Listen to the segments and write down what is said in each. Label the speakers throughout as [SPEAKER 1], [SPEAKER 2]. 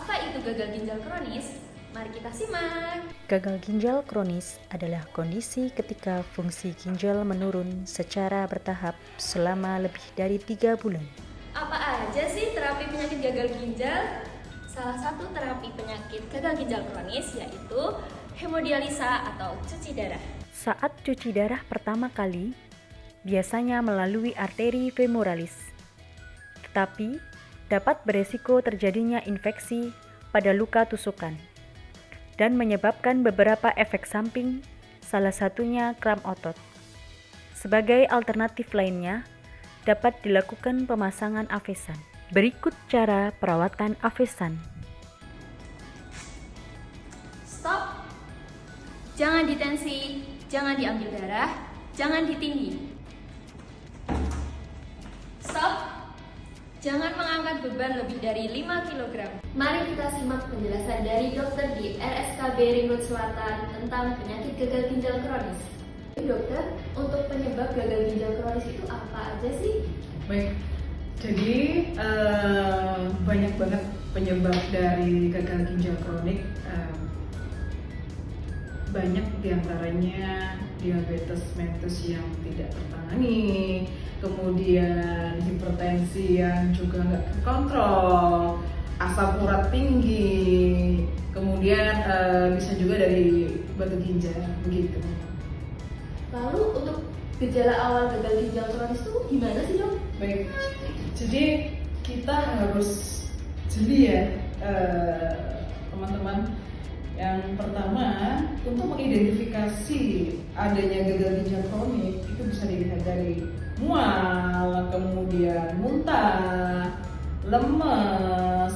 [SPEAKER 1] Apa itu gagal ginjal kronis? Mari kita simak.
[SPEAKER 2] Gagal ginjal kronis adalah kondisi ketika fungsi ginjal menurun secara bertahap selama lebih dari 3 bulan.
[SPEAKER 1] Apa aja sih terapi penyakit gagal ginjal? Salah satu terapi penyakit gagal ginjal kronis yaitu hemodialisa atau cuci darah.
[SPEAKER 2] Saat cuci darah pertama kali, biasanya melalui arteri femoralis. Tetapi, dapat beresiko terjadinya infeksi pada luka tusukan dan menyebabkan beberapa efek samping, salah satunya kram otot. Sebagai alternatif lainnya, dapat dilakukan pemasangan avesan. Berikut cara perawatan avesan.
[SPEAKER 1] Stop! Jangan ditensi, jangan diambil darah, jangan ditinggi. Stop! Jangan mengangkat beban lebih dari 5 kg. Mari kita simak penjelasan dari dokter di RSKB Ringut Selatan tentang penyakit gagal ginjal kronis. Dokter, untuk penyebab gagal ginjal kronis itu apa aja sih?
[SPEAKER 3] Baik, jadi banyak banget penyebab dari gagal ginjal kronik. Banyak diantaranya diabetes mellitus yang tidak tertangani, kemudian hipertensi yang juga nggak terkontrol, asam urat tinggi, kemudian bisa juga dari batu ginjal, begitu.
[SPEAKER 1] Lalu untuk gejala awal gagal ginjal kronis itu gimana sih dok?
[SPEAKER 3] Baik, jadi kita harus jeli ya teman-teman. Yang pertama, untuk mengidentifikasi adanya gagal ginjal kronik itu bisa dilihat dari mual, kemudian muntah, lemes,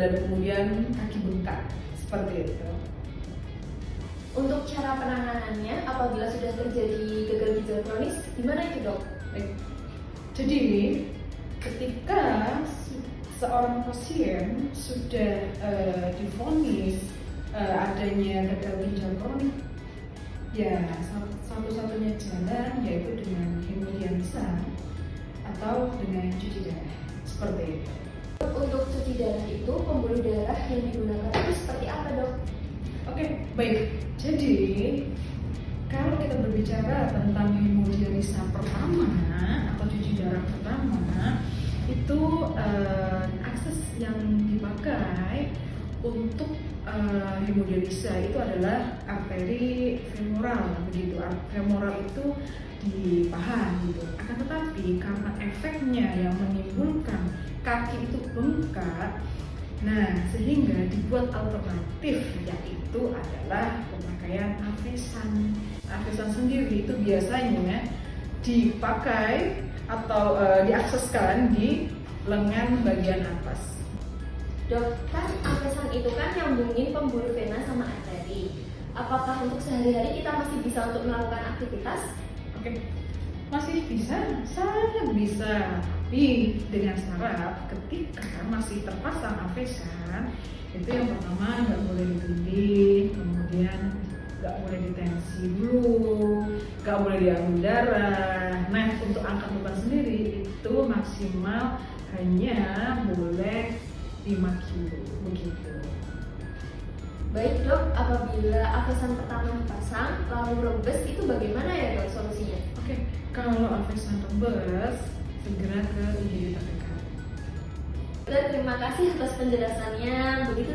[SPEAKER 3] dan kemudian kaki bengkak, seperti itu.
[SPEAKER 1] Untuk cara penanganannya apabila sudah terjadi gagal ginjal kronis, gimana itu dok?
[SPEAKER 3] Baik. Jadi, ketika seorang pasien sudah divonis adanya gagal ginjal kronik, ya satu-satunya jalan yaitu dengan hemodialisa atau dengan cuci darah, seperti itu.
[SPEAKER 1] Untuk cuci darah itu pembuluh darah yang digunakan itu seperti apa dok?
[SPEAKER 3] Oke, baik. Jadi kalau kita berbicara tentang hemodialisa pertama atau cuci darah pertama, itu akses yang dipakai untuk hemodialisa itu adalah arteri femoral, begitu. Femoral itu di paha, gitu. Akan tetapi karena efeknya yang menimbulkan kaki itu bengkak, nah sehingga dibuat alternatif, yaitu adalah pemakaian avesan. Avesan sendiri itu biasanya dipakai atau diakseskan di lengan bagian atas.
[SPEAKER 1] Dok, kan avesan itu kan nyambungin pembuluh vena sama arteri. Apakah untuk sehari-hari kita masih bisa untuk melakukan aktivitas?
[SPEAKER 3] Oke, masih bisa, sangat bisa. Tapi dengan syarat ketika masih terpasang avesan, itu yang pertama nggak boleh ditindih, kemudian nggak boleh ditensi dulu, nggak boleh diambil darah. Nah, untuk angkat beban sendiri itu maksimal hanya boleh 5 kilo, begitu.
[SPEAKER 1] Baik dok, apabila avesan pertama dipasang lalu rembes itu bagaimana ya dok solusinya?
[SPEAKER 3] Oke, kalau avesan rembes segera ke IGD terdekat.
[SPEAKER 1] Dan terima kasih atas penjelasannya. Begitu